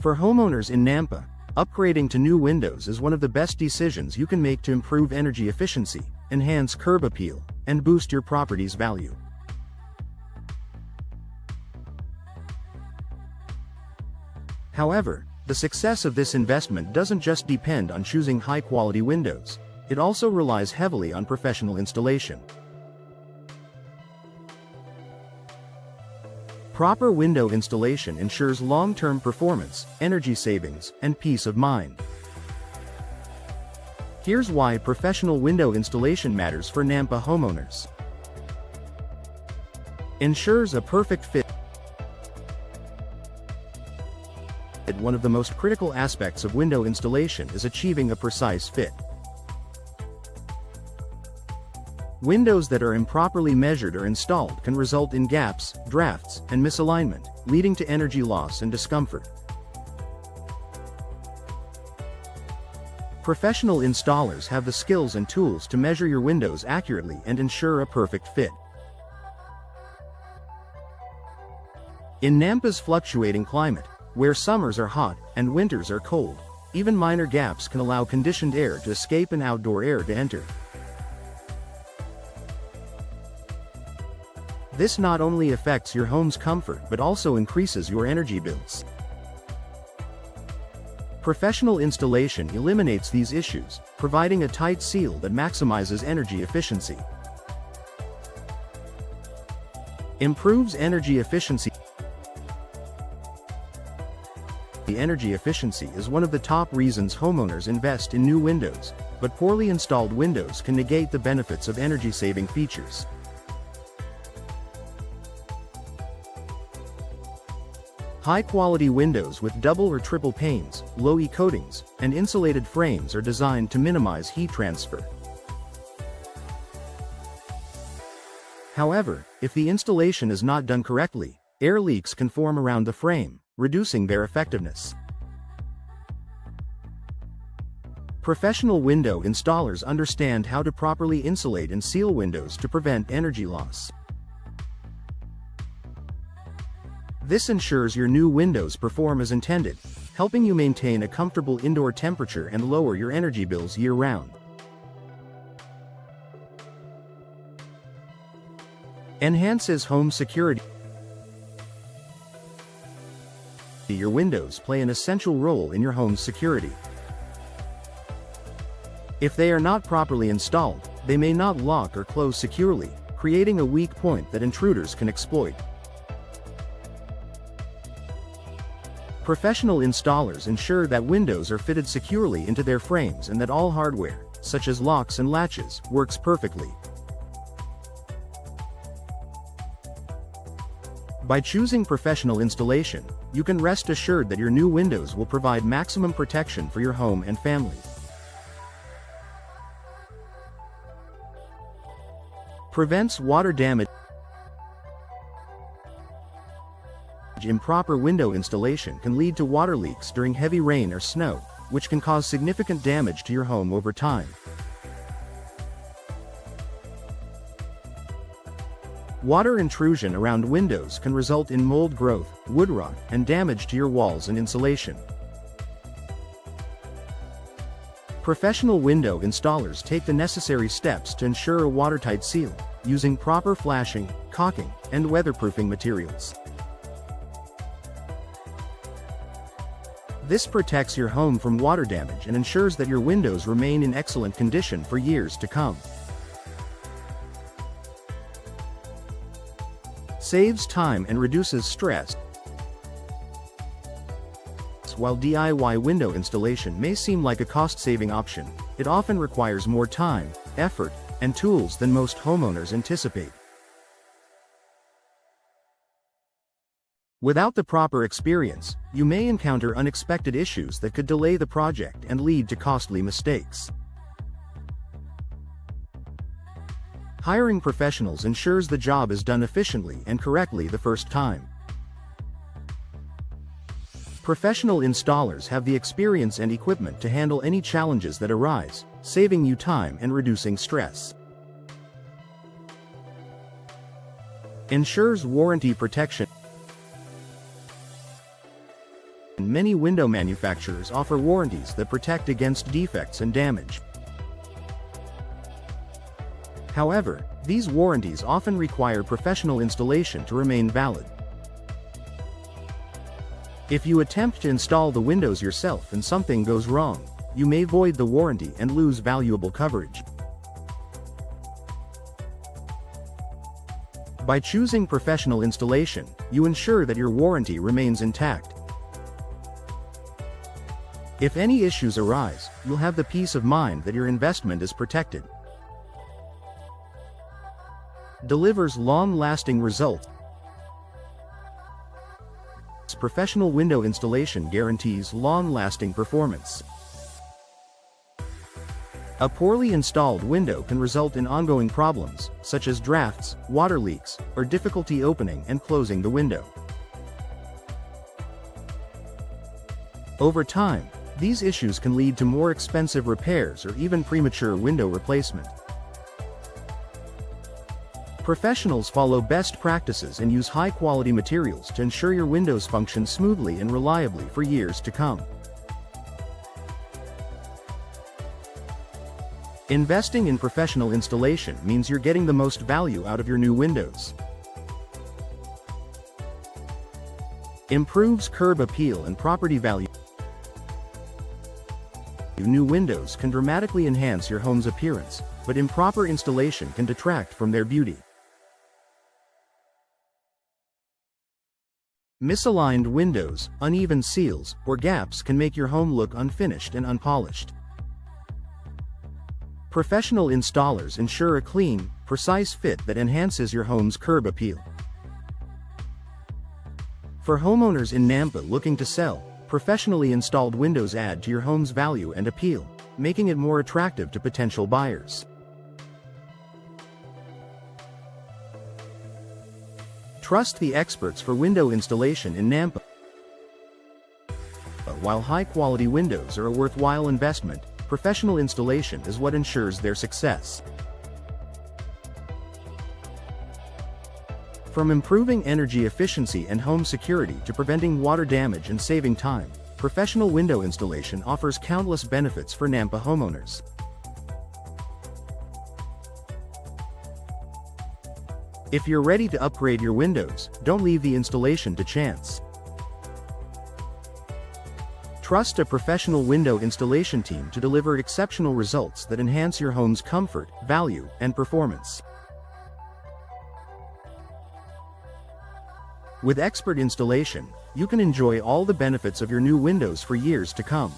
For homeowners in Nampa, upgrading to new windows is one of the best decisions you can make to improve energy efficiency, enhance curb appeal, and boost your property's value. However, the success of this investment doesn't just depend on choosing high-quality windows. It also relies heavily on professional installation. Proper window installation ensures long-term performance, energy savings, and peace of mind. Here's why professional window installation matters for Nampa homeowners. Ensures a perfect fit. One of the most critical aspects of window installation is achieving a precise fit. Windows that are improperly measured or installed can result in gaps, drafts, and misalignment, leading to energy loss and discomfort. Professional installers have the skills and tools to measure your windows accurately and ensure a perfect fit. In Nampa's fluctuating climate, where summers are hot and winters are cold, even minor gaps can allow conditioned air to escape and outdoor air to enter. This not only affects your home's comfort but also increases your energy bills. Professional installation eliminates these issues, providing a tight seal that maximizes energy efficiency. Improves energy efficiency. Energy efficiency is one of the top reasons homeowners invest in new windows, but poorly installed windows can negate the benefits of energy-saving features. High-quality windows with double or triple panes, low-E coatings, and insulated frames are designed to minimize heat transfer. However, if the installation is not done correctly, air leaks can form around the frame, reducing their effectiveness. Professional window installers understand how to properly insulate and seal windows to prevent energy loss. This ensures your new windows perform as intended, helping you maintain a comfortable indoor temperature and lower your energy bills year-round. Enhances home security. Your windows play an essential role in your home's security. If they are not properly installed, they may not lock or close securely, creating a weak point that intruders can exploit. Professional installers ensure that windows are fitted securely into their frames and that all hardware, such as locks and latches, works perfectly. By choosing professional installation, you can rest assured that your new windows will provide maximum protection for your home and family. Prevents water damage. Improper window installation can lead to water leaks during heavy rain or snow, which can cause significant damage to your home over time. Water intrusion around windows can result in mold growth, wood rot, and damage to your walls and insulation. Professional window installers take the necessary steps to ensure a watertight seal, using proper flashing, caulking, and weatherproofing materials. This protects your home from water damage and ensures that your windows remain in excellent condition for years to come. Saves time and reduces stress. While DIY window installation may seem like a cost-saving option, it often requires more time, effort, and tools than most homeowners anticipate. Without the proper experience, you may encounter unexpected issues that could delay the project and lead to costly mistakes. Hiring professionals ensures the job is done efficiently and correctly the first time. Professional installers have the experience and equipment to handle any challenges that arise, saving you time and reducing stress. Ensures warranty protection. Many window manufacturers offer warranties that protect against defects and damage. However, these warranties often require professional installation to remain valid. If you attempt to install the windows yourself and something goes wrong, you may void the warranty and lose valuable coverage. By choosing professional installation, you ensure that your warranty remains intact. If any issues arise, you'll have the peace of mind that your investment is protected. Delivers long-lasting results. Professional window installation guarantees long-lasting performance. A poorly installed window can result in ongoing problems, such as drafts, water leaks, or difficulty opening and closing the window. Over time, these issues can lead to more expensive repairs or even premature window replacement. Professionals follow best practices and use high-quality materials to ensure your windows function smoothly and reliably for years to come. Investing in professional installation means you're getting the most value out of your new windows. Improves curb appeal and property value. New windows can dramatically enhance your home's appearance, but improper installation can detract from their beauty. Misaligned windows, uneven seals, or gaps can make your home look unfinished and unpolished. Professional installers ensure a clean, precise fit that enhances your home's curb appeal. For homeowners in Nampa looking to sell, professionally installed windows add to your home's value and appeal, making it more attractive to potential buyers. Trust the experts for window installation in Nampa. While high-quality windows are a worthwhile investment, professional installation is what ensures their success. From improving energy efficiency and home security to preventing water damage and saving time, professional window installation offers countless benefits for Nampa homeowners. If you're ready to upgrade your windows, don't leave the installation to chance. Trust a professional window installation team to deliver exceptional results that enhance your home's comfort, value, and performance. With expert installation, you can enjoy all the benefits of your new windows for years to come.